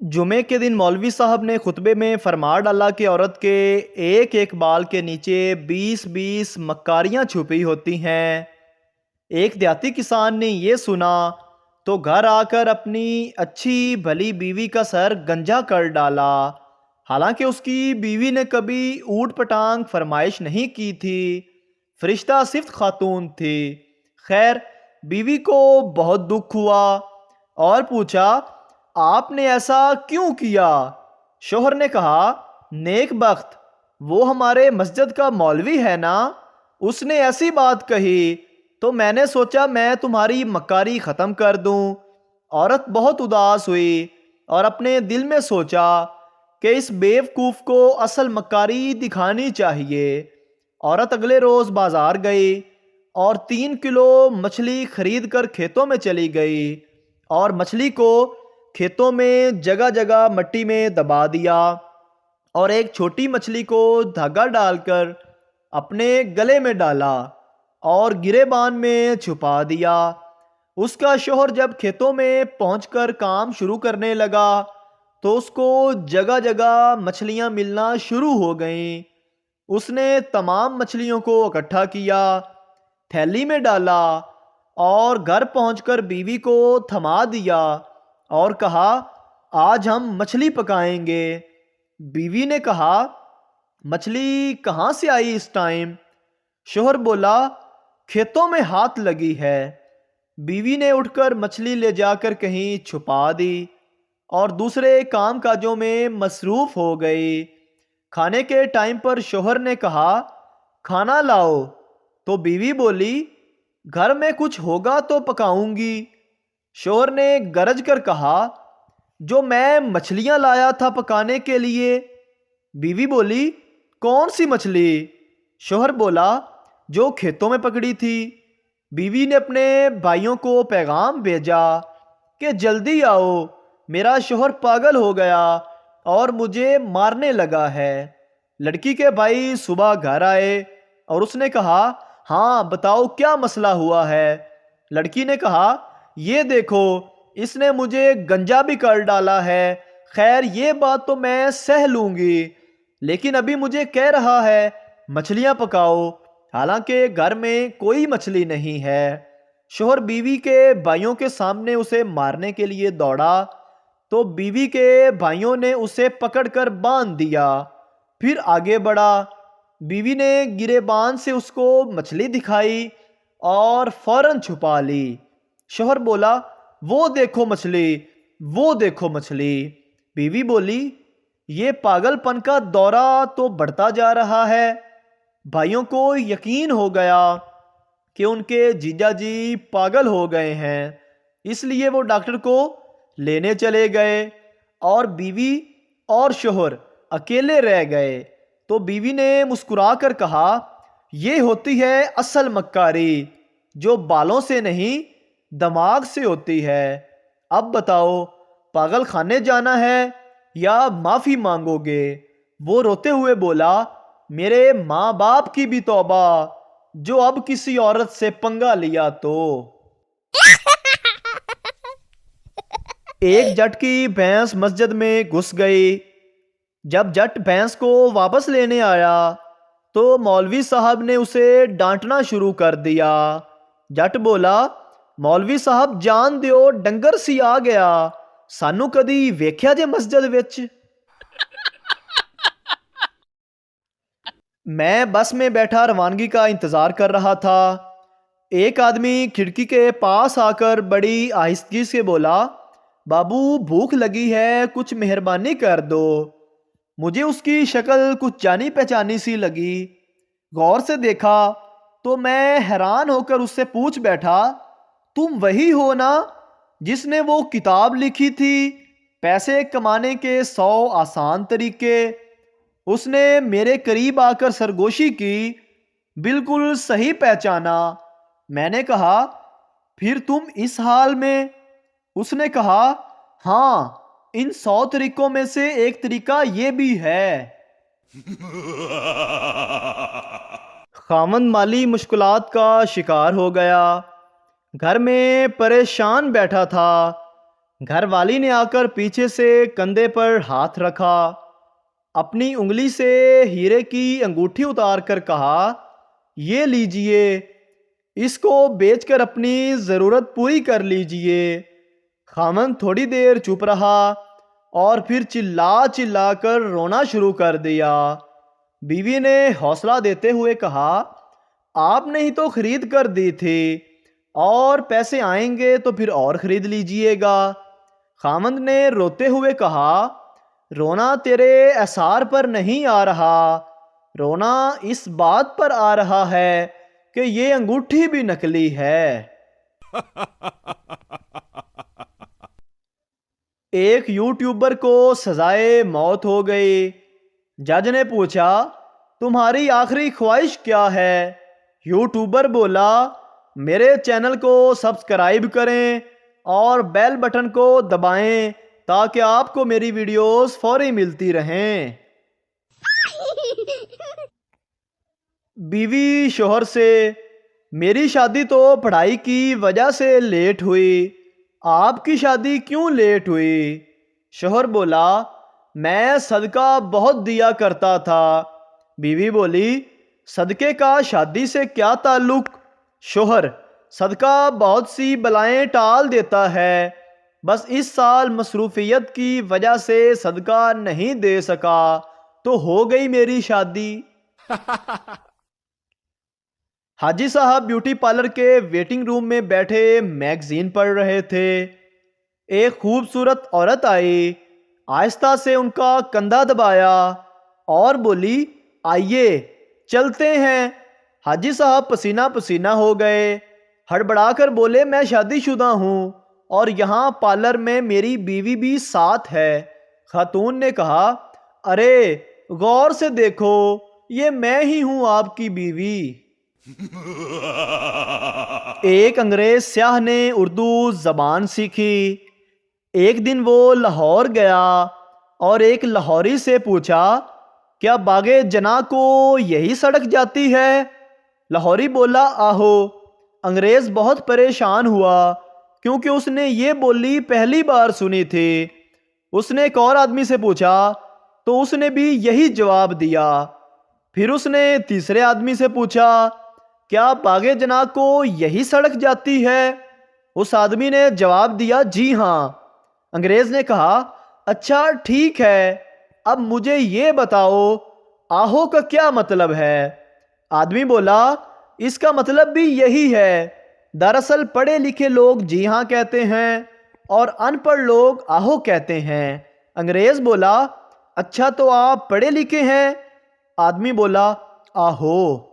جمعے کے دن مولوی صاحب نے خطبے میں فرما ڈالا کہ عورت کے ایک ایک بال کے نیچے 20 مکاریاں چھپی ہوتی ہیں۔ ایک دیہاتی کسان نے یہ سنا تو گھر آ کر اپنی اچھی بھلی بیوی کا سر گنجا کر ڈالا۔ حالانکہ اس کی بیوی نے کبھی اوٹ پٹانگ فرمائش نہیں کی تھی، فرشتہ صفت خاتون تھی۔ خیر، بیوی کو بہت دکھ ہوا اور پوچھا، آپ نے ایسا کیوں کیا؟ شوہر نے کہا، نیک بخت، وہ ہمارے مسجد کا مولوی ہے نا، اس نے ایسی بات کہی تو میں نے سوچا میں تمہاری مکاری ختم کر دوں۔ عورت بہت اداس ہوئی اور اپنے دل میں سوچا کہ اس بیوقوف کو اصل مکاری دکھانی چاہیے۔ عورت اگلے روز بازار گئی اور 3 کلو مچھلی خرید کر کھیتوں میں چلی گئی اور مچھلی کو کھیتوں میں جگہ جگہ مٹی میں دبا دیا اور ایک چھوٹی مچھلی کو دھاگا ڈال کر اپنے گلے میں ڈالا اور گریبان میں چھپا دیا۔ اس کا شوہر جب کھیتوں میں پہنچ کر کام شروع کرنے لگا تو اس کو جگہ جگہ مچھلیاں ملنا شروع ہو گئیں۔ اس نے تمام مچھلیوں کو اکٹھا کیا، تھیلی میں ڈالا اور گھر پہنچ کر بیوی کو تھما دیا اور کہا، آج ہم مچھلی پکائیں گے۔ بیوی نے کہا، مچھلی کہاں سے آئی اس ٹائم؟ شوہر بولا، کھیتوں میں ہاتھ لگی ہے۔ بیوی نے اٹھ کر مچھلی لے جا کر کہیں چھپا دی اور دوسرے کام کاجوں میں مصروف ہو گئی۔ کھانے کے ٹائم پر شوہر نے کہا، کھانا لاؤ، تو بیوی بولی، گھر میں کچھ ہوگا تو پکاؤں گی۔ شوہر نے گرج کر کہا، جو میں مچھلیاں لایا تھا پکانے کے لیے۔ بیوی بولی، کون سی مچھلی؟ شوہر بولا، جو کھیتوں میں پکڑی تھی۔ بیوی نے اپنے بھائیوں کو پیغام بھیجا کہ جلدی آؤ، میرا شوہر پاگل ہو گیا اور مجھے مارنے لگا ہے۔ لڑکی کے بھائی صبح گھر آئے اور اس نے کہا، ہاں بتاؤ کیا مسئلہ ہوا ہے؟ لڑکی نے کہا، یہ دیکھو، اس نے مجھے گنجا بھی کر ڈالا ہے۔ خیر یہ بات تو میں سہ لوں گی، لیکن ابھی مجھے کہہ رہا ہے مچھلیاں پکاؤ، حالانکہ گھر میں کوئی مچھلی نہیں ہے۔ شوہر بیوی کے بھائیوں کے سامنے اسے مارنے کے لیے دوڑا تو بیوی کے بھائیوں نے اسے پکڑ کر باندھ دیا۔ پھر آگے بڑھا، بیوی نے گریبان سے اس کو مچھلی دکھائی اور فوراً چھپا لی۔ شوہر بولا، وہ دیکھو مچھلی، وہ دیکھو مچھلی۔ بیوی بولی، یہ پاگل پن کا دورہ تو بڑھتا جا رہا ہے۔ بھائیوں کو یقین ہو گیا کہ ان کے جیجا جی پاگل ہو گئے ہیں، اس لیے وہ ڈاکٹر کو لینے چلے گئے اور بیوی اور شوہر اکیلے رہ گئے۔ تو بیوی نے مسکرا کر کہا، یہ ہوتی ہے اصل مکاری، جو بالوں سے نہیں دماغ سے ہوتی ہے۔ اب بتاؤ، پاگل خانے جانا ہے یا معافی مانگو گے؟ وہ روتے ہوئے بولا، میرے ماں باپ کی بھی توبہ، جو اب کسی عورت سے پنگا لیا تو۔ ایک جٹ کی بھینس مسجد میں گھس گئی۔ جب جٹ بھینس کو واپس لینے آیا تو مولوی صاحب نے اسے ڈانٹنا شروع کر دیا۔ جٹ بولا، مولوی صاحب جان دیو، ڈنگر سی آ گیا، سانو کدی ویکھیا جے مسجد وچ؟ میں بس میں بیٹھا روانگی کا انتظار کر رہا تھا۔ ایک آدمی کھڑکی کے پاس آ کر بڑی آہستگی سے بولا، بابو بھوک لگی ہے، کچھ مہربانی کر دو۔ مجھے اس کی شکل کچھ جانی پہچانی سی لگی۔ غور سے دیکھا تو میں حیران ہو کر اس سے پوچھ بیٹھا، تم وہی ہو نا جس نے وہ کتاب لکھی تھی، پیسے کمانے کے 100 آسان طریقے؟ اس نے میرے قریب آ کر سرگوشی کی، بالکل صحیح پہچانا۔ میں نے کہا، پھر تم اس حال میں؟ اس نے کہا، ہاں، ان 100 طریقوں میں سے ایک طریقہ یہ بھی ہے۔ خاوند مالی مشکلات کا شکار ہو گیا، گھر میں پریشان بیٹھا تھا۔ گھر والی نے آ کر پیچھے سے کندھے پر ہاتھ رکھا، اپنی انگلی سے ہیرے کی انگوٹھی اتار کر کہا، یہ لیجئے، اس کو بیچ کر اپنی ضرورت پوری کر لیجئے۔ خاوند تھوڑی دیر چپ رہا اور پھر چلا چلا کر رونا شروع کر دیا۔ بیوی نے حوصلہ دیتے ہوئے کہا، آپ نے ہی تو خرید کر دی تھی، اور پیسے آئیں گے تو پھر اور خرید لیجئے گا۔ خاوند نے روتے ہوئے کہا، رونا تیرے اثار پر نہیں آ رہا، رونا اس بات پر آ رہا ہے کہ یہ انگوٹھی بھی نکلی ہے۔ ایک یوٹیوبر کو سزائے موت ہو گئی۔ جج نے پوچھا، تمہاری آخری خواہش کیا ہے؟ یوٹیوبر بولا، میرے چینل کو سبسکرائب کریں اور بیل بٹن کو دبائیں تاکہ آپ کو میری ویڈیوز فوری ملتی رہیں۔ بیوی شوہر سے، میری شادی تو پڑھائی کی وجہ سے لیٹ ہوئی، آپ کی شادی کیوں لیٹ ہوئی؟ شوہر بولا، میں صدقہ بہت دیا کرتا تھا۔ بیوی بولی، صدقے کا شادی سے کیا تعلق؟ شوہر، صدقہ بہت سی بلائیں ٹال دیتا ہے، بس اس سال مصروفیت کی وجہ سے صدقہ نہیں دے سکا تو ہو گئی میری شادی۔ حاجی صاحب بیوٹی پارلر کے ویٹنگ روم میں بیٹھے میگزین پڑھ رہے تھے۔ ایک خوبصورت عورت آئی، آہستہ سے ان کا کندھا دبایا اور بولی، آئیے چلتے ہیں۔ حاجی صاحب پسینہ پسینہ ہو گئے، ہڑبڑا کر بولے، میں شادی شدہ ہوں اور یہاں پارلر میں میری بیوی بھی ساتھ ہے۔ خاتون نے کہا، ارے غور سے دیکھو، یہ میں ہی ہوں آپ کی بیوی۔ ایک انگریز سیاح نے اردو زبان سیکھی۔ ایک دن وہ لاہور گیا اور ایک لاہوری سے پوچھا، کیا باغ جناح کو یہی سڑک جاتی ہے؟ لاہوری بولا، آہو۔ انگریز بہت پریشان ہوا کیونکہ اس نے یہ بولی پہلی بار سنی تھی۔ اس نے ایک اور آدمی سے پوچھا تو اس نے بھی یہی جواب دیا۔ پھر اس نے تیسرے آدمی سے پوچھا، کیا باغ جناح کو یہی سڑک جاتی ہے؟ اس آدمی نے جواب دیا، جی ہاں۔ انگریز نے کہا، اچھا ٹھیک ہے، اب مجھے یہ بتاؤ، آہو کا کیا مطلب ہے؟ آدمی بولا، اس کا مطلب بھی یہی ہے۔ دراصل پڑھے لکھے لوگ جی ہاں کہتے ہیں اور ان پڑھ لوگ آہو کہتے ہیں۔ انگریز بولا، اچھا تو آپ پڑھے لکھے ہیں؟ آدمی بولا، آہو۔